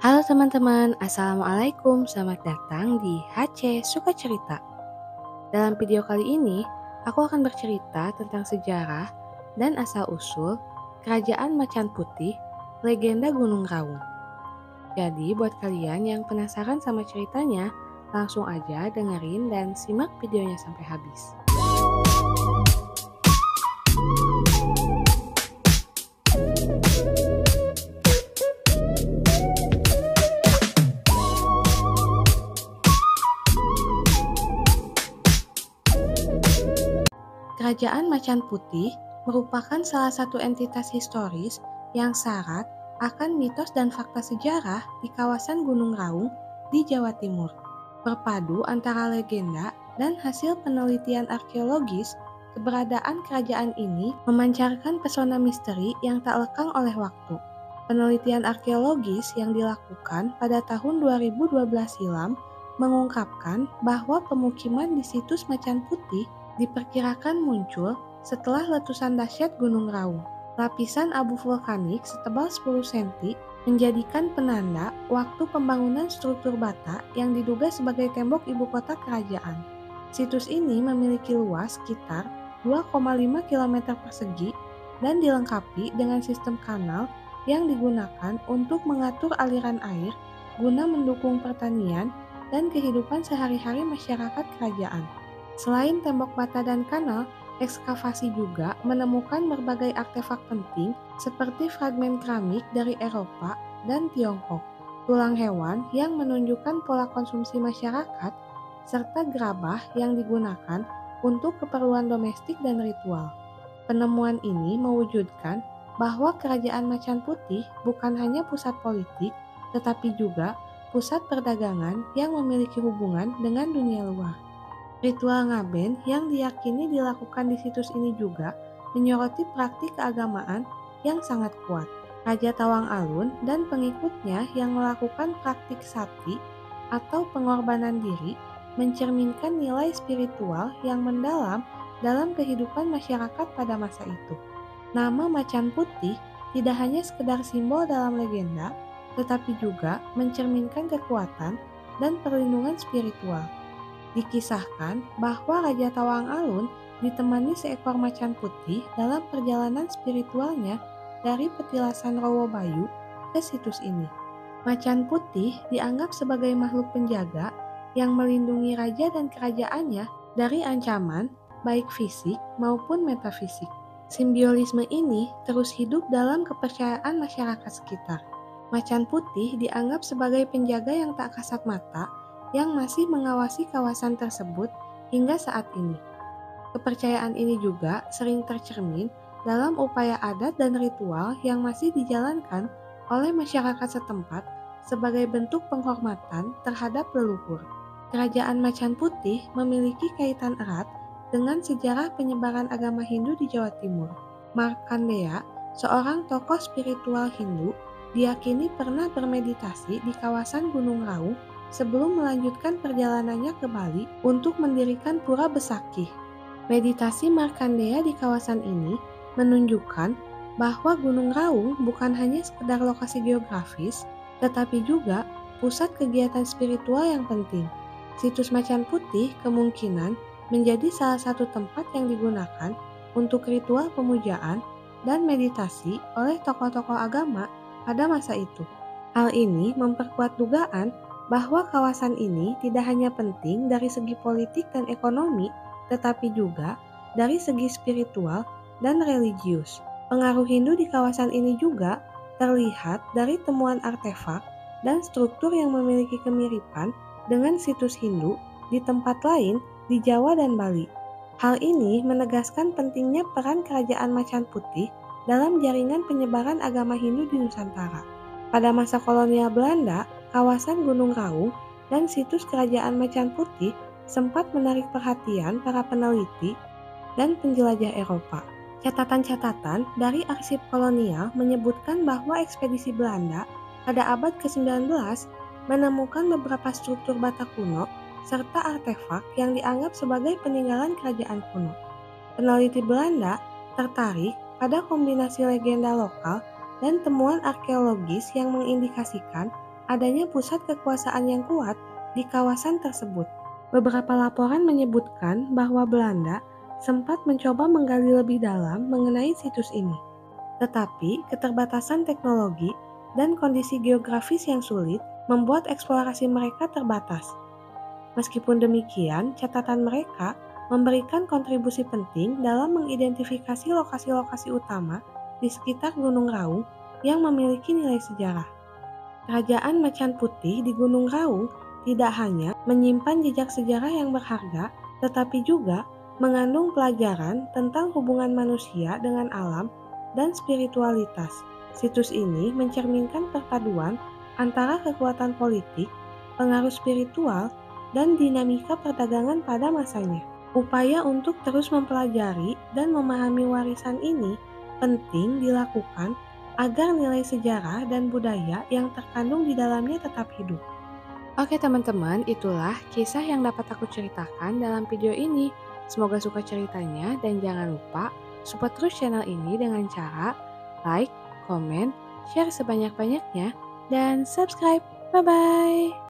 Halo teman-teman, Assalamualaikum, selamat datang di HC Suka Cerita. Dalam video kali ini, aku akan bercerita tentang sejarah dan asal-usul Kerajaan Macan Putih, legenda Gunung Raung. Jadi buat kalian yang penasaran sama ceritanya, langsung aja dengerin dan simak videonya sampai habis. Kerajaan Macan Putih merupakan salah satu entitas historis yang syarat akan mitos dan fakta sejarah di kawasan Gunung Raung di Jawa Timur. Berpadu antara legenda dan hasil penelitian arkeologis, keberadaan kerajaan ini memancarkan pesona misteri yang tak lekang oleh waktu. Penelitian arkeologis yang dilakukan pada tahun 2012 silam mengungkapkan bahwa pemukiman di situs Macan Putih diperkirakan muncul setelah letusan dahsyat Gunung Raung. Lapisan abu vulkanik setebal 10 cm menjadikan penanda waktu pembangunan struktur bata yang diduga sebagai tembok ibu kota kerajaan. Situs ini memiliki luas sekitar 2,5 km persegi dan dilengkapi dengan sistem kanal yang digunakan untuk mengatur aliran air guna mendukung pertanian dan kehidupan sehari-hari masyarakat kerajaan. Selain tembok bata dan kanal, ekskavasi juga menemukan berbagai artefak penting seperti fragmen keramik dari Eropa dan Tiongkok, tulang hewan yang menunjukkan pola konsumsi masyarakat, serta gerabah yang digunakan untuk keperluan domestik dan ritual. Penemuan ini mewujudkan bahwa Kerajaan Macan Putih bukan hanya pusat politik, tetapi juga pusat perdagangan yang memiliki hubungan dengan dunia luar. Ritual ngaben yang diyakini dilakukan di situs ini juga menyoroti praktik keagamaan yang sangat kuat. Raja Tawang Alun dan pengikutnya yang melakukan praktik sati atau pengorbanan diri mencerminkan nilai spiritual yang mendalam dalam kehidupan masyarakat pada masa itu. Nama Macan Putih tidak hanya sekedar simbol dalam legenda, tetapi juga mencerminkan kekuatan dan perlindungan spiritual. Dikisahkan bahwa Raja Tawang Alun ditemani seekor macan putih dalam perjalanan spiritualnya dari petilasan Rowobayu ke situs ini. Macan putih dianggap sebagai makhluk penjaga yang melindungi raja dan kerajaannya dari ancaman baik fisik maupun metafisik. Simbiolisme ini terus hidup dalam kepercayaan masyarakat sekitar. Macan putih dianggap sebagai penjaga yang tak kasat mata yang masih mengawasi kawasan tersebut hingga saat ini. Kepercayaan ini juga sering tercermin dalam upaya adat dan ritual yang masih dijalankan oleh masyarakat setempat sebagai bentuk penghormatan terhadap leluhur. Kerajaan Macan Putih memiliki kaitan erat dengan sejarah penyebaran agama Hindu di Jawa Timur. Markandeya, seorang tokoh spiritual Hindu, diyakini pernah bermeditasi di kawasan Gunung Raung sebelum melanjutkan perjalanannya ke Bali untuk mendirikan Pura Besakih. Meditasi Markandeya di kawasan ini menunjukkan bahwa Gunung Raung bukan hanya sekedar lokasi geografis, tetapi juga pusat kegiatan spiritual yang penting. Situs Macan Putih kemungkinan menjadi salah satu tempat yang digunakan untuk ritual pemujaan dan meditasi oleh tokoh-tokoh agama pada masa itu. Hal ini memperkuat dugaan bahwa kawasan ini tidak hanya penting dari segi politik dan ekonomi, tetapi juga dari segi spiritual dan religius. Pengaruh Hindu di kawasan ini juga terlihat dari temuan artefak dan struktur yang memiliki kemiripan dengan situs Hindu di tempat lain di Jawa dan Bali. Hal ini menegaskan pentingnya peran Kerajaan Macan Putih dalam jaringan penyebaran agama Hindu di Nusantara. Pada masa kolonial Belanda, kawasan Gunung Raung dan situs Kerajaan Macan Putih sempat menarik perhatian para peneliti dan penjelajah Eropa. Catatan-catatan dari arsip kolonial menyebutkan bahwa ekspedisi Belanda pada abad ke-19 menemukan beberapa struktur bata kuno serta artefak yang dianggap sebagai peninggalan kerajaan kuno. Peneliti Belanda tertarik pada kombinasi legenda lokal dan temuan arkeologis yang mengindikasikan adanya pusat kekuasaan yang kuat di kawasan tersebut. Beberapa laporan menyebutkan bahwa Belanda sempat mencoba menggali lebih dalam mengenai situs ini. Tetapi keterbatasan teknologi dan kondisi geografis yang sulit membuat eksplorasi mereka terbatas. Meskipun demikian, catatan mereka memberikan kontribusi penting dalam mengidentifikasi lokasi-lokasi utama di sekitar Gunung Raung yang memiliki nilai sejarah. Kerajaan Macan Putih di Gunung Raung tidak hanya menyimpan jejak sejarah yang berharga, tetapi juga mengandung pelajaran tentang hubungan manusia dengan alam dan spiritualitas. Situs ini mencerminkan perpaduan antara kekuatan politik, pengaruh spiritual, dan dinamika perdagangan pada masanya. Upaya untuk terus mempelajari dan memahami warisan ini penting dilakukan agar nilai sejarah dan budaya yang terkandung di dalamnya tetap hidup. Oke teman-teman, itulah kisah yang dapat aku ceritakan dalam video ini. Semoga suka ceritanya dan jangan lupa support terus channel ini dengan cara like, komen, share sebanyak-banyaknya, dan subscribe. Bye-bye!